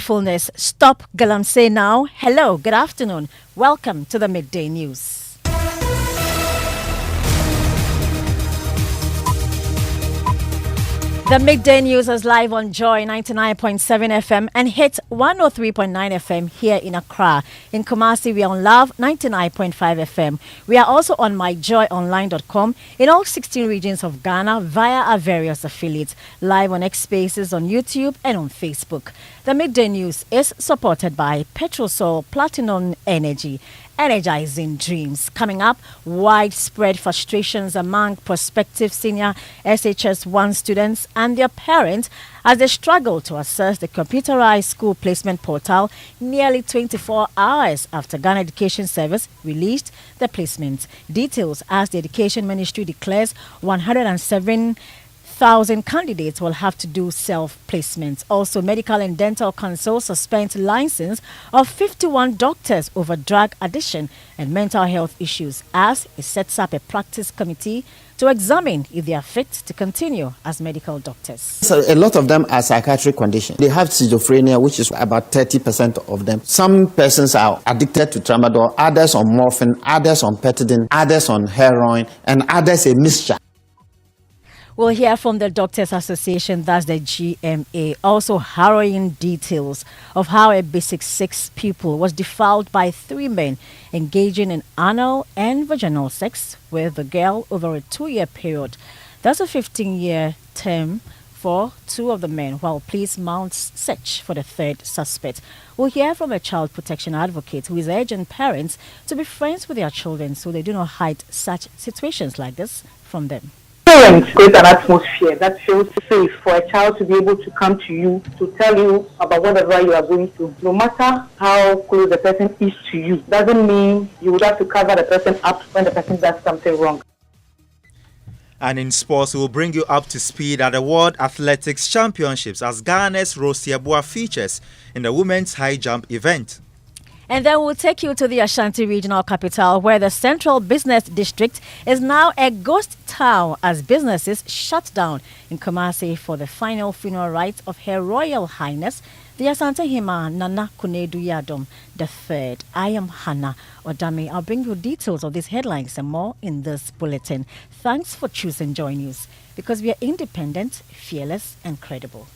beautifulness. Stop Galamsey now. Hello, good afternoon. Welcome to the Midday News. The Midday News is live on Joy 99.7 FM and Hit 103.9 FM here in Accra. In Kumasi, we are on Love 99.5 FM. We are also on myjoyonline.com in all 16 regions of Ghana via our various affiliates, live on X Spaces on YouTube and on Facebook. The Midday News is supported by Petrosol Platinum Energy. Energizing dreams. Coming up, widespread frustrations among prospective senior SHS1 students and their parents as they struggle to access the computerized school placement portal nearly 24 hours after Ghana Education Service released the placement. Details as the Education Ministry declares 107,000 candidates will have to do self-placements. Also, Medical and Dental Council suspends license of 51 doctors over drug addiction and mental health issues as it sets up a practice committee to examine if they are fit to continue as medical doctors. So a lot of them are psychiatric conditions. They have schizophrenia, which is about 30% of them. Some persons are addicted to tramadol, others on morphine, others on petadine, others on heroin, and others a mixture. We'll hear from the Doctors Association, that's the GMA. Also, harrowing details of how a basic 6 pupil was defiled by 3 men engaging in anal and vaginal sex with the girl over a 2-year period. That's a 15-year term for 2 of the men, while police mount search for the 3rd suspect. We'll hear from a child protection advocate who is urging parents to be friends with their children so they do not hide such situations like this from them. Parents create an atmosphere that feels safe for a child to be able to come to you to tell you about whatever you are going through. No matter how close the person is to you, doesn't mean you would have to cover the person up when the person does something wrong. And in sports, we will bring you up to speed at the World Athletics Championships as Ghana's Rosie Abua features in the women's high jump event. And then we'll take you to the Ashanti regional capital where the central business district is now a ghost town as businesses shut down in Kumasi for the final funeral rites of Her Royal Highness, the Asante Hima Nana Kunedu Yadom III. I am Hannah Odame. I'll bring you details of these headlines and more in this bulletin. Thanks for choosing Joy News because we are independent, fearless and credible.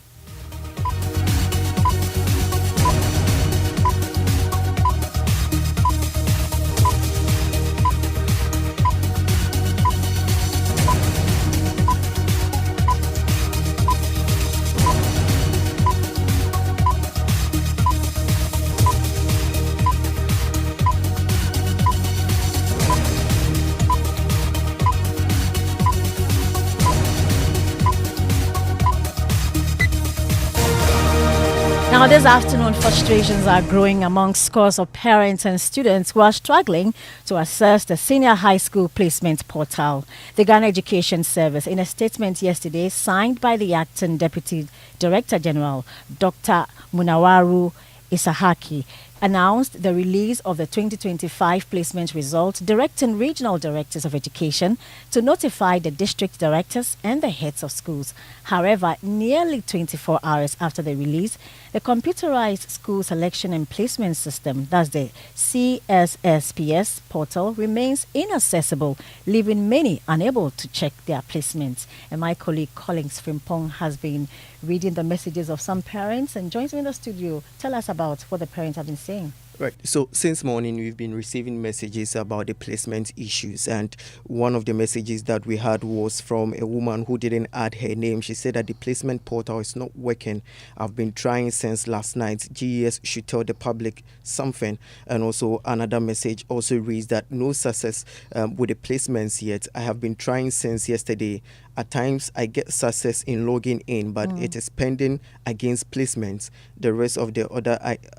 Now, this afternoon, frustrations are growing among scores of parents and students who are struggling to access the senior high school placement portal. The Ghana Education Service, in a statement yesterday signed by the acting Deputy Director General, Dr. Munawaru Isahaki, announced the release of the 2025 placement results, directing regional directors of education to notify the district directors and the heads of schools. However, nearly 24 hours after the release, the computerized school selection and placement system, that's the CSSPS portal, remains inaccessible, leaving many unable to check their placements. And my colleague Collins Frimpong has been reading the messages of some parents and joins me in the studio. Tell us about what the parents have been saying. Right. So since morning, we've been receiving messages about the placement issues. And one of the messages that we had was from a woman who didn't add her name. She said that the placement portal is not working. I've been trying since last night. GES should tell the public something. And also another message also reads that no success with the placements yet. I have been trying since yesterday. At times, I get success in logging in, but it is pending against placements. The rest of the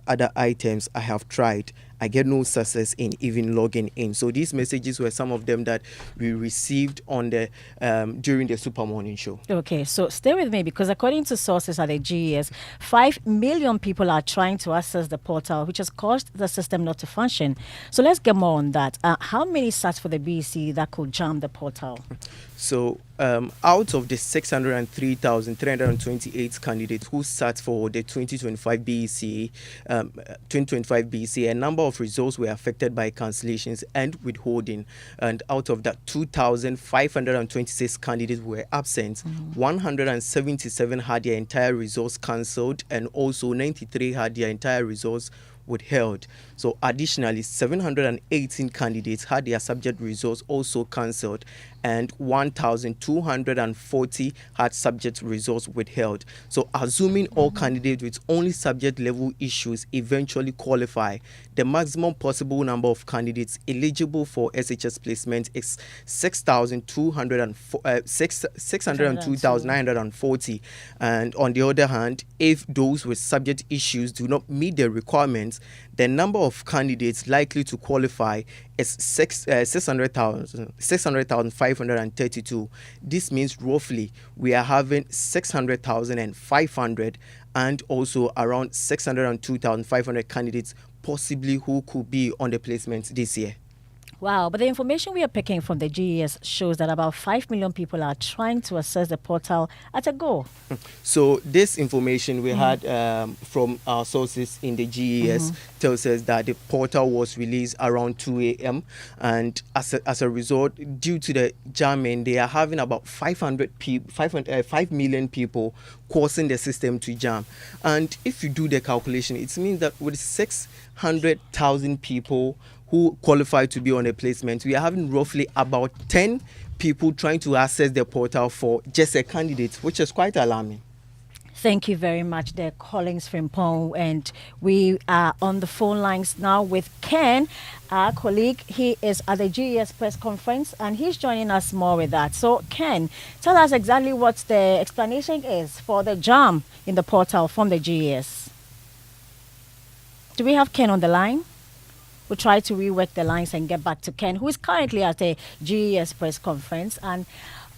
other items I have tried, I get no success in even logging in. So these messages were some of them that we received on the during the Super Morning Show. Okay, so stay with me because according to sources at the GES, 5 million people are trying to access the portal, which has caused the system not to function. So let's get more on that. How many sats for the BEC that could jam the portal? So out of the 603,328 candidates who sat for the 2025 BEC, a number of results were affected by cancellations and withholding. And out of that, 2,526 candidates were absent. 177 had their entire results cancelled, and also 93 had their entire results withheld. So additionally, 718 candidates had their subject results also cancelled, and 1,240 had subject results withheld. So assuming all candidates with only subject level issues eventually qualify, the maximum possible number of candidates eligible for SHS placement is 602,940. And on the other hand, if those with subject issues do not meet the requirements, the number of candidates likely to qualify is 600,532. This means roughly we are having 600,500 and also around 602,500 candidates possibly who could be on the placements this year. Wow, but the information we are picking from the GES shows that about 5 million people are trying to access the portal at a go. So this information we had from our sources in the GES tells us that the portal was released around 2 a.m. and as a result, due to the jamming, they are having about 5 million people causing the system to jam. And if you do the calculation, it means that with 600,000 people who qualify to be on a placement, we are having roughly about 10 people trying to access the portal for just a candidate, which is quite alarming. Thank you very much there, Collins Frimpong. And we are on the phone lines now with Ken, our colleague. He is at the GES press conference and he's joining us more with that. So Ken, tell us exactly what the explanation is for the jam in the portal from the GES. Do we have Ken on the line? We'll try to rework the lines and get back to Ken, who is currently at a GES press conference. And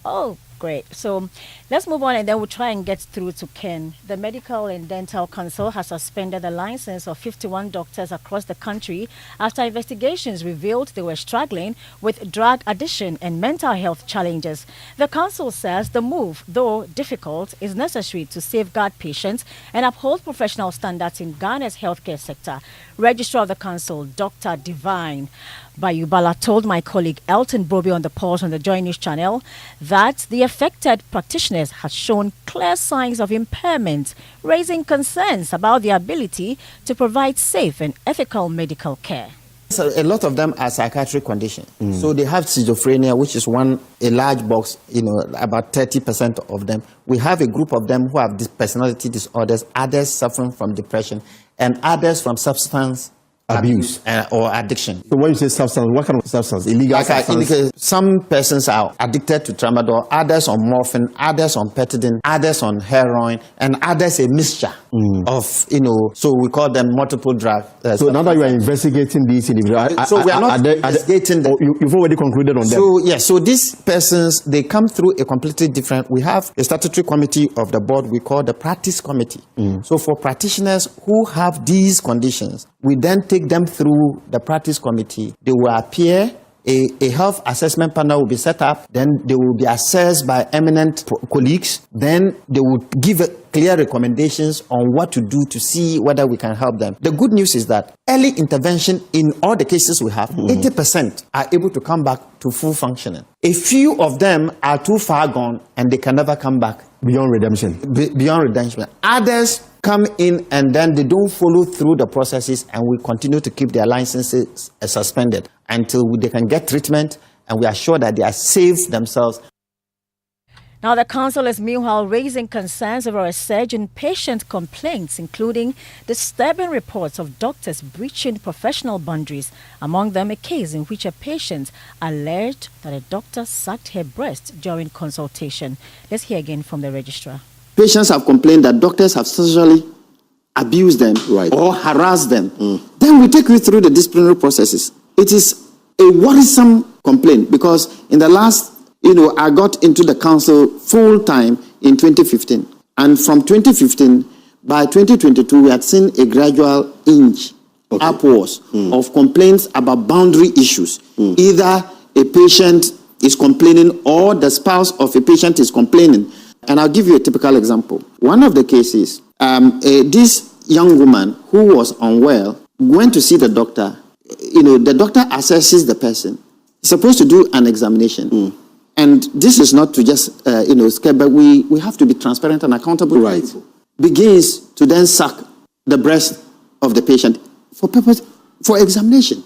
oh, great. So let's move on and then we'll try and get through to Ken. The Medical and Dental Council has suspended the license of 51 doctors across the country after investigations revealed they were struggling with drug addiction and mental health challenges. The council says the move, though difficult, is necessary to safeguard patients and uphold professional standards in Ghana's healthcare sector. Registrar of the council, Dr. Divine Bayubala, told my colleague Elton Broby on the Pulse on the Joy News channel that the affected practitioners had shown clear signs of impairment, raising concerns about their ability to provide safe and ethical medical care. So a lot of them are psychiatric conditions. So they have schizophrenia, which is a large box, about 30% of them. We have a group of them who have personality disorders, others suffering from depression, and others from substance abuse or addiction. So when you say substance, what kind of substance? Illegal substance? Some persons are addicted to tramadol, others on morphine, others on petadine, others on heroin, and others a mixture of, so we call them multiple drugs. So now that you are investigating these individuals, so we are not investigating them. You've already concluded on them. So yes, so these persons, they come through a completely different, we have a statutory committee of the board we call the practice committee. So for practitioners who have these conditions, we then take them through the practice committee. They will appear, a health assessment panel will be set up, then they will be assessed by eminent colleagues, then they will give clear recommendations on what to do to see whether we can help them. The good news is that early intervention in all the cases we have, 80% are able to come back to full functioning. A few of them are too far gone and they can never come back. Beyond redemption. Beyond redemption. Others come in and then they don't follow through the processes and we continue to keep their licenses suspended until they can get treatment and we are sure that they are safe themselves. Now, the council is meanwhile raising concerns over a surge in patient complaints, including disturbing reports of doctors breaching professional boundaries. Among them, a case in which a patient alleged that a doctor sucked her breast during consultation. Let's hear again from the registrar. Patients have complained that doctors have sexually abuse them Right. or harass them, then we take you through the disciplinary processes. It is a worrisome complaint because in the last, I got into the council full time in 2015. And from 2015, by 2022, we had seen a gradual inch upwards of complaints about boundary issues. Either a patient is complaining or the spouse of a patient is complaining. And I'll give you a typical example. One of the cases, this young woman who was unwell went to see the doctor. The doctor assesses the person. He's supposed to do an examination. And this is not to just, scare, but we have to be transparent and accountable. Right. Begins to then suck the breast of the patient for examination.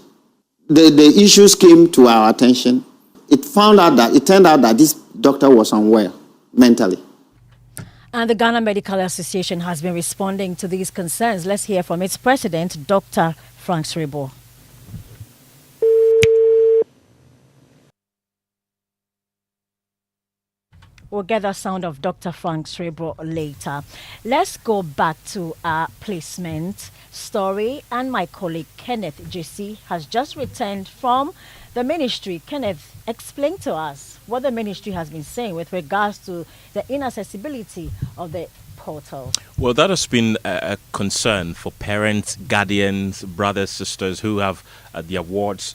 The issues came to our attention. It turned out that this doctor was unwell mentally. And the Ghana Medical Association has been responding to these concerns. Let's hear from its president, Dr. Frank Sribo. We'll get the sound of Dr. Frank Sribo later. Let's go back to our placement story. And my colleague Kenneth JC has just returned from the ministry. Kenneth, explain to us what the ministry has been saying with regards to the inaccessibility of the portal. Well, that has been a concern for parents, guardians, brothers, sisters who have their wards,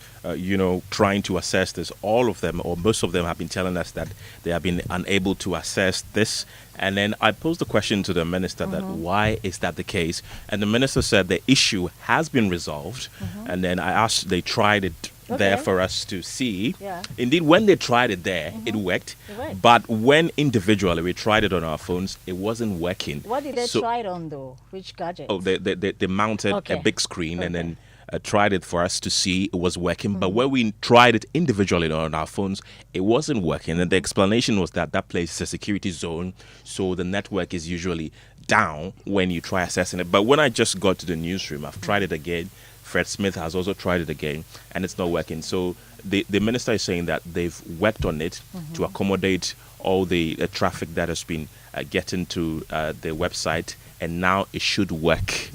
trying to assess this. All of them, or most of them, have been telling us that they have been unable to assess this. And then I posed the question to the minister that why is that the case? And the minister said the issue has been resolved. And then I asked, they tried it there for us to see. Yeah. Indeed, when they tried it there, it worked. But when individually we tried it on our phones, it wasn't working. What did they try it on, though? Which gadget? Oh, they mounted a big screen and then tried it for us to see it was working. But when we tried it individually on our phones, it wasn't working. And the explanation was that place is a security zone, so the network is usually down when you try accessing it. But when I just got to the newsroom, I've tried it again. Fred Smith has also tried it again, and it's not working. So the minister is saying that they've worked on it to accommodate all the traffic that has been getting to the website, and now it should work.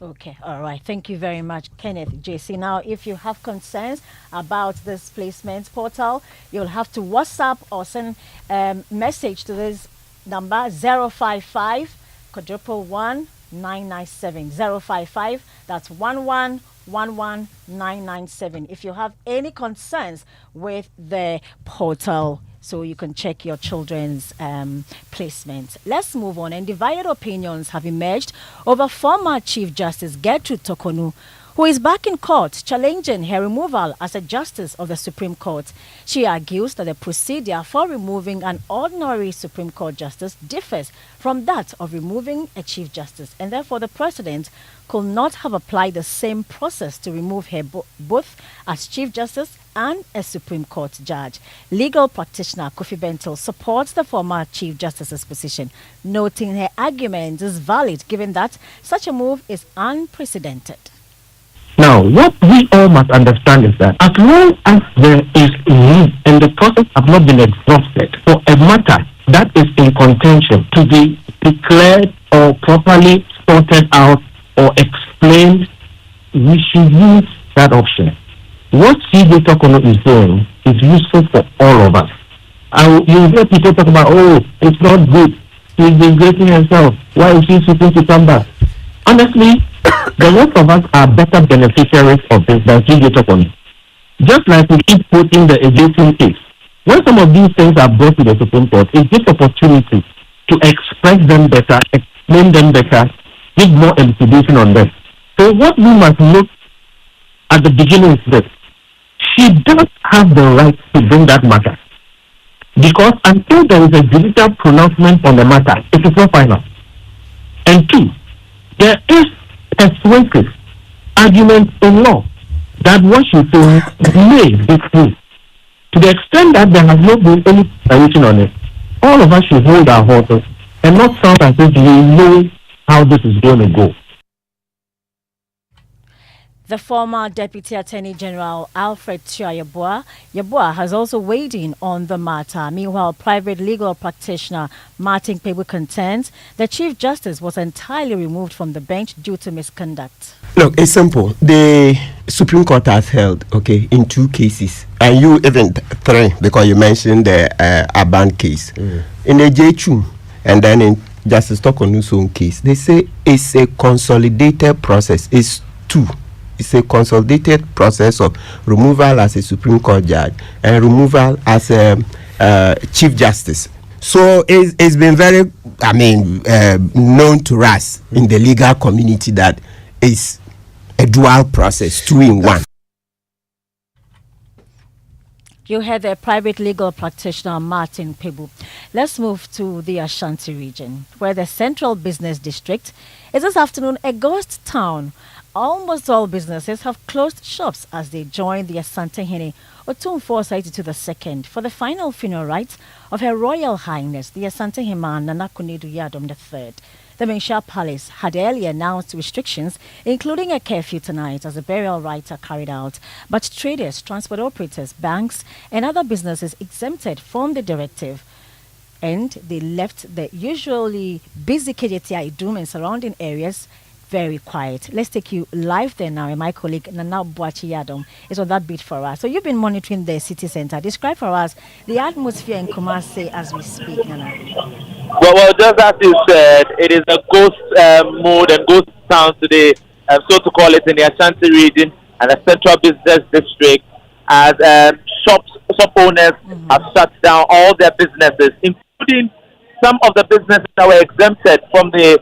Okay, all right. Thank you very much, Kenneth JC. Now, if you have concerns about this placement portal, you'll have to WhatsApp or send a message to this number 055 111 997 055. That's 1111997. If you have any concerns with the portal, so you can check your children's placement. Let's move on. And divided opinions have emerged over former Chief Justice Gertrude Tokonu, who is back in court challenging her removal as a justice of the Supreme Court. She argues that the procedure for removing an ordinary Supreme Court justice differs from that of removing a Chief Justice, and therefore the President could not have applied the same process to remove her both as Chief Justice and a Supreme Court judge. Legal practitioner Kofi Bentil supports the former Chief Justice's position, noting her argument is valid given that such a move is unprecedented. Now, what we all must understand is that as long as there is need and the process have not been exhausted for a matter that is in contention to be declared or properly sorted out or explained, we should use that option. What CJ Tokono is doing is useful for all of us. You hear people talk about, it's not good. She's disgracing herself. Why is she supposed to come back? Honestly, the rest of us are better beneficiaries of this than CJ Tokono. Just like we keep putting the Egyptian case. When some of these things are brought to the Supreme Court, it gives opportunity to express them better, explain them better, give more elucidation on them. So what we must look at the beginning is this. She does have the right to bring that matter. Because until there is a judicial pronouncement on the matter, it is not final. And two, there is persuasive argument in law that what she says may be true. To the extent that there has not been any declaration on it, all of us should hold our horses and not sound as if we know how this is going to go. The former Deputy Attorney General Alfred Yeboah has also weighed in on the matter. Meanwhile, private legal practitioner Martin Pebu contends the Chief Justice was entirely removed from the bench due to misconduct. Look, it's simple. The Supreme Court has held, in 2 cases, and you even 3, because you mentioned the Aban case. In the J2, and then in Justice Tokonu's own case, they say it's a consolidated process. It's 2. It's a consolidated process of removal as a Supreme Court judge and removal as a Chief Justice. So it's been very, known to us in the legal community that it's a dual process, 2 in 1. You heard the private legal practitioner Martin Pebu. Let's move to the Ashanti region, where the Central Business District is this afternoon a ghost town. Almost all businesses have closed shops as they join the Asantehene Otumfuo Saitutu II for the final funeral rites of Her Royal Highness the Asantehene Nana Kunedu Yadom III. The Menshia Palace had earlier announced restrictions, including a curfew tonight as the burial rites are carried out. But traders, transport operators, banks, and other businesses exempted from the directive. And they left the usually busy KJTI Idum and surrounding areas very quiet. Let's take you live there now. And my colleague Nana Buachi Yadom is on that beat for us. So you've been monitoring the city center. Describe for us the atmosphere in Kumasi as we speak, Nana. Well, just as you said, it is a ghost mood and ghost town today, so to call it, in the Ashanti region and the Central Business District, as shop owners have shut down all their businesses, including some of the businesses that were exempted from the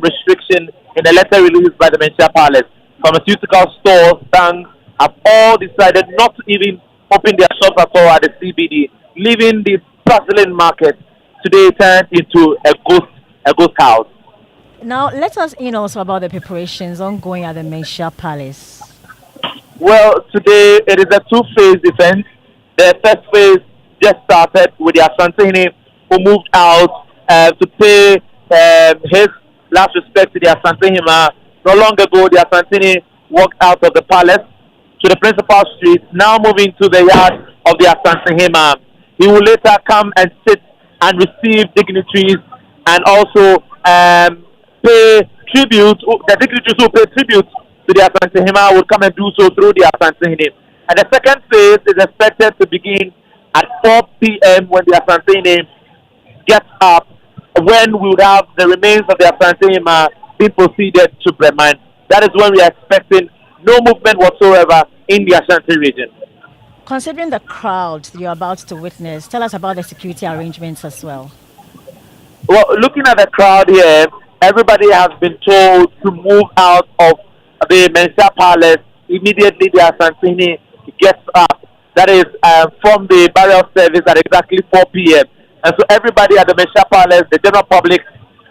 restriction in a letter released by the Menshia Palace. Pharmaceutical stores, banks have all decided not to even open their shops at all at the CBD, leaving the bustling market today turned into a ghost house. Now, let us in also about the preparations ongoing at the Menshia Palace. Well, today it is a 2-phase event. The first phase just started with the Asantehene who moved out to pay his last respect to the Asantehene. Not long ago, the Asantehene walked out of the palace to the principal street, now moving to the yard of the Asantehene. He will later come and sit and receive dignitaries and also pay tribute. The dignitaries who pay tribute to the Asantehene will come and do so through the Asantehene. And the second phase is expected to begin at 4 p.m. when the Asantehene gets up, when we would have the remains of the Asantehene being proceeded to Bremen. That is when we are expecting no movement whatsoever in the Ashanti region. Considering the crowd you're about to witness, tell us about the security arrangements as well. Well, looking at the crowd here, everybody has been told to move out of the Menshia Palace immediately the Asantehene gets up. That is from the burial service at exactly 4 p.m. And so everybody at the Menshia Palace, the general public,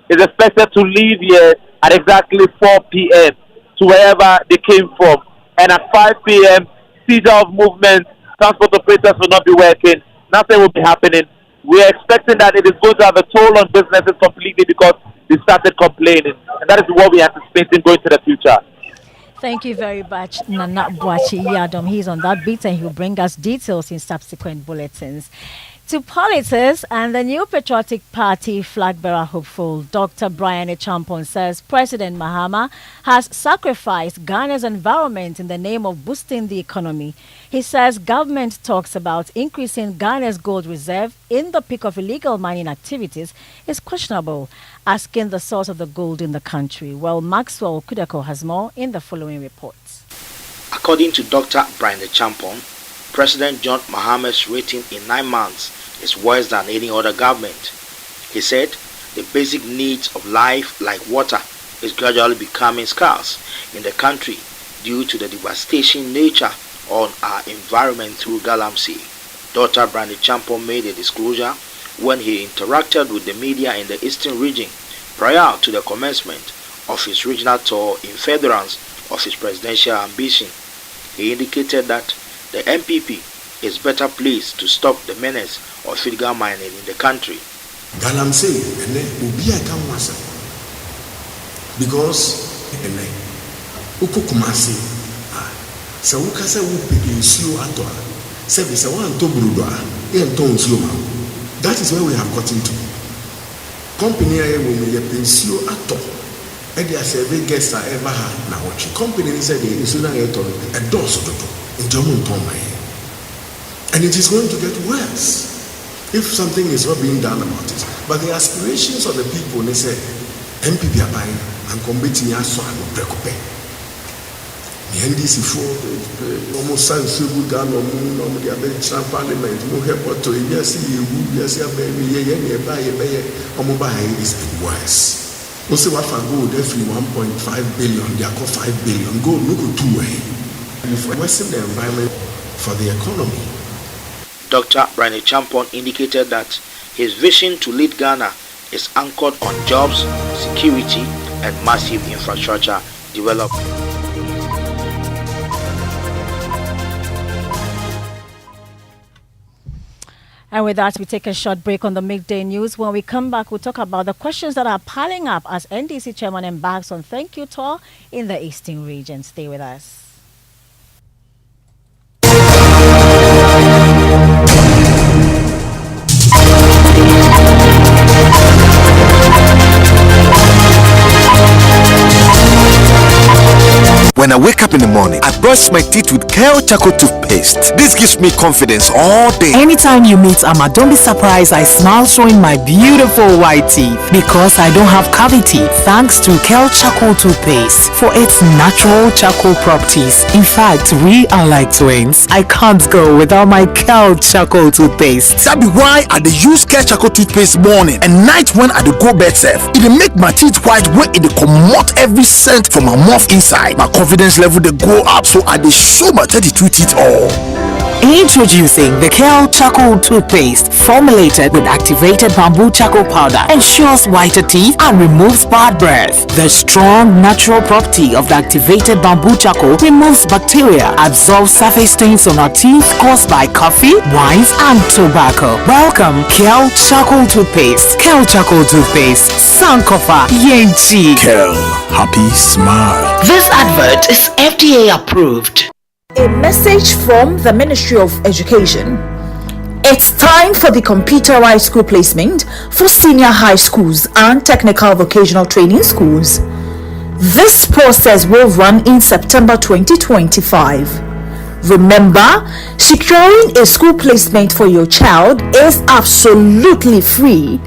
is expected to leave here at exactly 4 p.m. to wherever they came from. And at 5 p.m., seizure of movement, transport operators will not be working, nothing will be happening. We are expecting that it is going to have a toll on businesses completely because they started complaining. And that is what we are anticipating going to the future. Thank you very much, Nana Buachi Yadom. He's on that beat and he'll bring us details in subsequent bulletins. To politics, and the new Patriotic Party flag bearer hopeful Dr. Brian Echampon says President Mahama has sacrificed Ghana's environment in the name of boosting the economy. He says government talks about increasing Ghana's gold reserve in the peak of illegal mining activities is questionable, asking the source of the gold in the country. Well, Maxwell Kudako has more in the following reports. According to Dr. Brian Echampon, President John Mahama's rating in 9 months is worse than any other government. He said the basic needs of life like water is gradually becoming scarce in the country due to the devastating nature on our environment through Galamsey. Dr. Brian Echampon made a disclosure when he interacted with the media in the Eastern region prior to the commencement of his regional tour in furtherance of his presidential ambition. He indicated that the MPP is better placed to stop the menace of illegal mining in the country. Galamsey, because Kumasi, sɛ woka sɛ wopɛde nsuo atɔ a sɛ bi sɛ woantɔ burodo a yɛntɔ nsuo ma wo. That is where we have gotten to. Company a yɛwɔ mu yɛpɛ nsuo atɔ ɛde asɛbe guest a ɛba ha na wɔtwe. Company ni sɛ deɛ nsuo no a yɛtɔ no ɛdɔɔso dodo nti ɔmo ntɔn ma yɛ. And it is going to get worse if something is not being done about it. But the aspirations of the people, they say, MPP are buying and combating us so I will break up. The NDC for almost sounds so good down on moon, on the American Parliament, no help to yes, you, yes, a baby, buy is worse. Also, what for gold, every 1.5 billion, they are called 5 billion. Gold, look at 2 way. And if we worsen the environment for the economy. Dr. Brandon Champon indicated that his vision to lead Ghana is anchored on jobs, security, and massive infrastructure development. And with that, we take a short break on the midday news. When we come back, we'll talk about the questions that are piling up as NDC chairman embarks on thank you tour in the Eastern region. Stay with us. When I wake up in the morning, I brush my teeth with Kale Charcoal toothpaste. This gives me confidence all day. Anytime you meet Amma, don't be surprised I smile showing my beautiful white teeth because I don't have cavity thanks to Kale Charcoal toothpaste for its natural charcoal properties. In fact, we are like twins. I can't go without my Kale Charcoal toothpaste. That be why I dey use Kale Charcoal toothpaste morning and night when I dey go bed safe. It dey make my teeth white when it dey comot every scent from my mouth inside. My confidence level they go up, so I dey show my 32 teeth all. Introducing the Kale Charcoal toothpaste, formulated with activated bamboo charcoal powder, ensures whiter teeth and removes bad breath. The strong natural property of the activated bamboo charcoal removes bacteria, absorbs surface stains on our teeth caused by coffee, wines, and tobacco. Welcome, Kale Charcoal toothpaste. Kale Charcoal toothpaste, Sankofa Yenchi. Kale, happy smile. This advert is FDA approved. A message from the Ministry of Education. It's time for the computerized school placement for senior high schools and technical vocational training schools. This process will run in September 2025. Remember, securing a school placement for your child is absolutely free.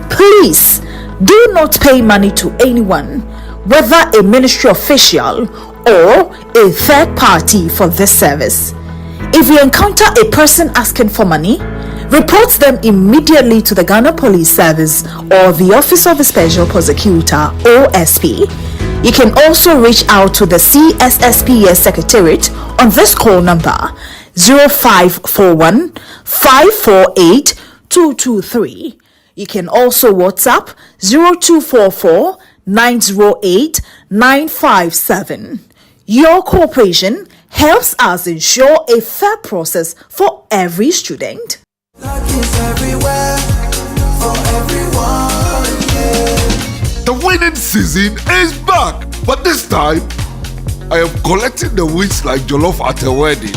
Please do not pay money to anyone, whether a ministry official or a third party, for this service. If you encounter a person asking for money, report them immediately to the Ghana Police Service or the Office of the Special Prosecutor (OSP). You can also reach out to the CSSPS Secretariat on this call number 0541 548 223. You can also WhatsApp 0244 908 957. Your cooperation helps us ensure a fair process for every student. Luck is everywhere for everyone, yeah. The winning season is back, but this time I am collecting the wins like jollof at a wedding.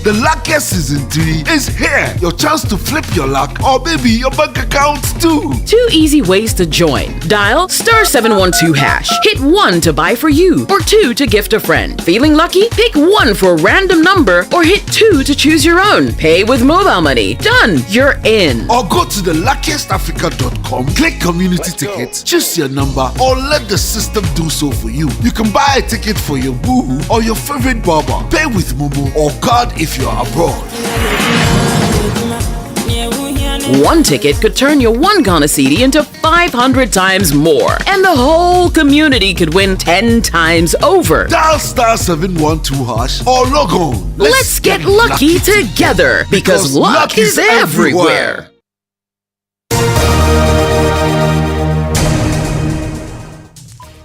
The luckiest season 3 is here. Your chance to flip your luck or maybe your bank account too. 2 easy ways to join. Dial *712#. Hit 1 to buy for you or 2 to gift a friend. Feeling lucky? Pick 1 for a random number or hit 2 to choose your own. Pay with mobile money. Done. You're in. Or go to theluckiestafrica.com, click community tickets, choose your number or let the system do so for you. You can buy a ticket for your boo or your favorite barber. Pay with Momo or card if you're abroad. 1 ticket could turn your 1 Ghana cedi into 500 times more. And the whole community could win 10 times over. Dial *712# or log on. Let's get lucky together because luck is everywhere.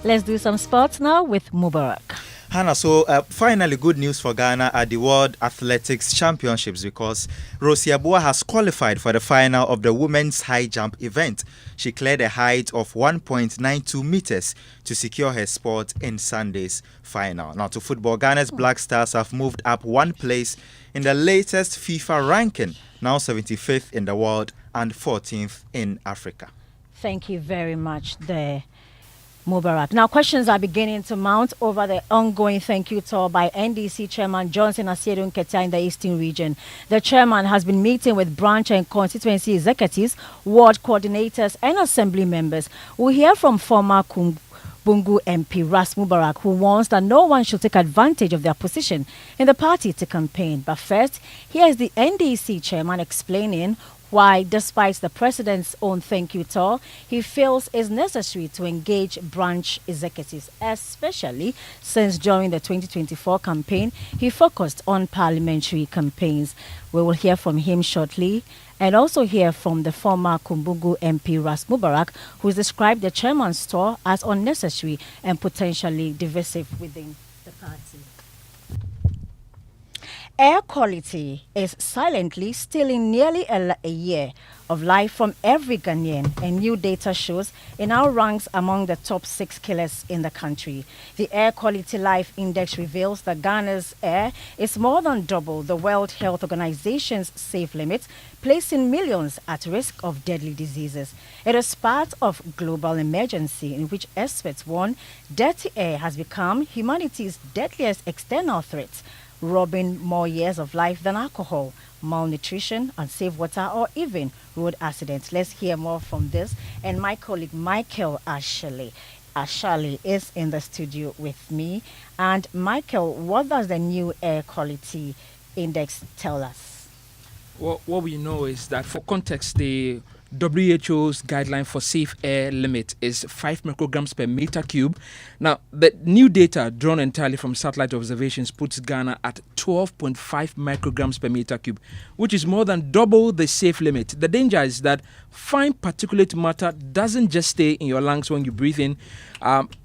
Let's do some sports now with Mubarak. Hannah, so finally good news for Ghana at the World Athletics Championships because Rosiabua has qualified for the final of the women's high jump event. She cleared a height of 1.92 meters to secure her spot in Sunday's final. Now to football, Ghana's Black Stars have moved up one place in the latest FIFA ranking, now 75th in the world and 14th in Africa. Thank you very much there, Mubarak. Now, questions are beginning to mount over the ongoing thank you tour by NDC Chairman Johnson Asiedu Nketia in the Eastern region. The chairman has been meeting with branch and constituency executives, ward coordinators, and assembly members. We'll hear from former Bungu MP Ras Mubarak, who warns that no one should take advantage of their position in the party to campaign. But first, here's the NDC chairman explaining why, despite the president's own thank you tour, he feels it's necessary to engage branch executives, especially since during the 2024 campaign, he focused on parliamentary campaigns. We will hear from him shortly and also hear from the former Kumbungu MP Ras Mubarak, who described the chairman's tour as unnecessary and potentially divisive within the party. Air quality is silently stealing nearly a year of life from every Ghanaian, and new data shows it now ranks among the top 6 killers in the country. The Air Quality Life Index reveals that Ghana's air is more than double the World Health Organization's safe limit, placing millions at risk of deadly diseases. It is part of global emergency in which experts warn dirty air has become humanity's deadliest external threat, robbing more years of life than alcohol, malnutrition, unsafe water, or even road accidents. Let's hear more from this. And my colleague Michael Ashali is in the studio with me. And Michael, what does the new air quality index tell us? Well, what we know is that, for context, the WHO's guideline for safe air limit is 5 micrograms per meter cube. Now, the new data drawn entirely from satellite observations puts Ghana at 12.5 micrograms per meter cube, which is more than double the safe limit. The danger is that fine particulate matter doesn't just stay in your lungs when you breathe in.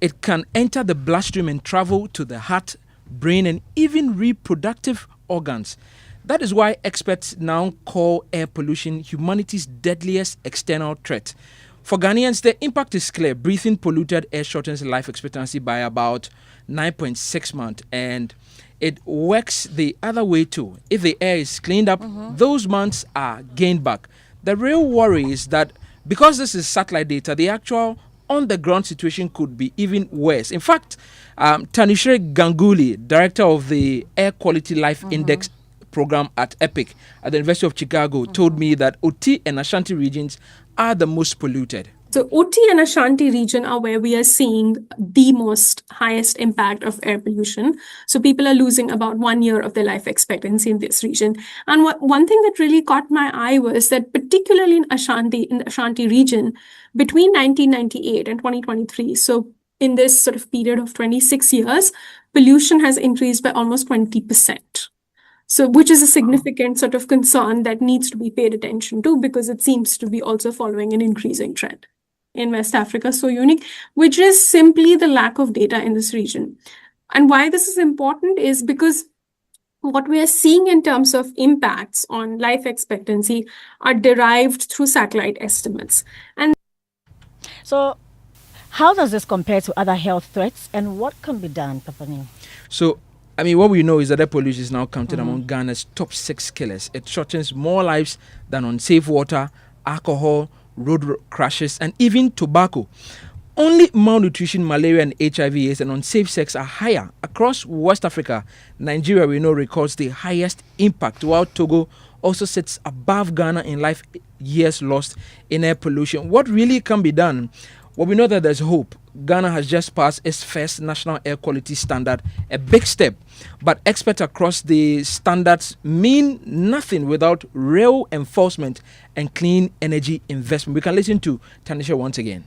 It can enter the bloodstream and travel to the heart, brain, and even reproductive organs. That is why experts now call air pollution humanity's deadliest external threat. For Ghanaians, the impact is clear. Breathing polluted air shortens life expectancy by about 9.6 months, and it works the other way too. If the air is cleaned up, those months are gained back. The real worry is that because this is satellite data, the actual on-the-ground situation could be even worse. In fact, Tanishre Ganguly, director of the Air Quality Life Index program at EPIC at the University of Chicago, told me that Oti and Ashanti regions are the most polluted. So Oti and Ashanti region are where we are seeing the most highest impact of air pollution. So people are losing about 1 year of their life expectancy in this region. And one thing that really caught my eye was that particularly in the Ashanti region, between 1998 and 2023, so in this sort of period of 26 years, pollution has increased by almost 20%. So, which is a significant sort of concern that needs to be paid attention to, because it seems to be also following an increasing trend in West Africa, so unique, which is simply the lack of data in this region. And why this is important is because what we are seeing in terms of impacts on life expectancy are derived through satellite estimates. And so, how does this compare to other health threats, and what can be done, Papani? So, I mean, what we know is that air pollution is now counted among Ghana's top 6 killers. It shortens more lives than unsafe water, alcohol, road crashes, and even tobacco. Only malnutrition, malaria, and HIV/AIDS and unsafe sex are higher. Across West Africa, Nigeria, we know, records the highest impact, while Togo also sits above Ghana in life years lost in air pollution. What really can be done? Well, we know that there's hope. Ghana has just passed its first national air quality standard, a big step. But experts across the standards mean nothing without real enforcement and clean energy investment. We can listen to Tanisha once again.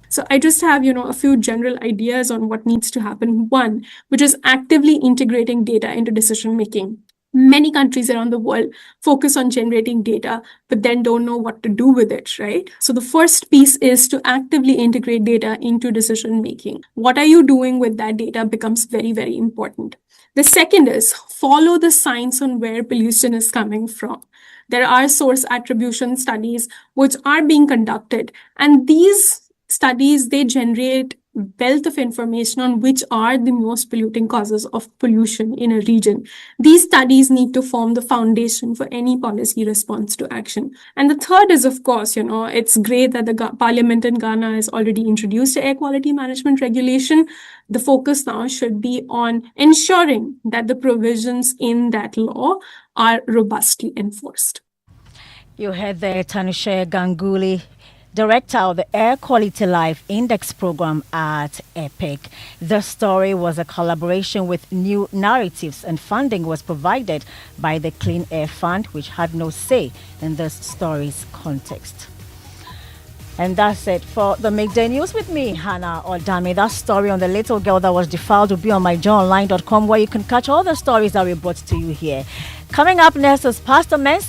So I just have, a few general ideas on what needs to happen. One, which is actively integrating data into decision making. Many countries around the world focus on generating data, but then don't know what to do with it, right? So the first piece is to actively integrate data into decision making. What are you doing with that data becomes very, very important. The second is follow the science on where pollution is coming from. There are source attribution studies which are being conducted, and these studies, they generate wealth of information on which are the most polluting causes of pollution in a region. These studies need to form the foundation for any policy response to action. And the third is, of course, it's great that the Parliament in Ghana has already introduced the air quality management regulation. The focus now should be on ensuring that the provisions in that law are robustly enforced. You heard there Tanushe Ganguly, Director of the Air Quality Life Index Program at EPIC. The story was a collaboration with New Narratives, and funding was provided by the Clean Air Fund, which had no say in this story's context. And that's it for the Midday News with me, Hannah Odame. That story on the little girl that was defiled will be on myjoyonline.com, where you can catch all the stories that we brought to you here. Coming up next is Pastor Mensa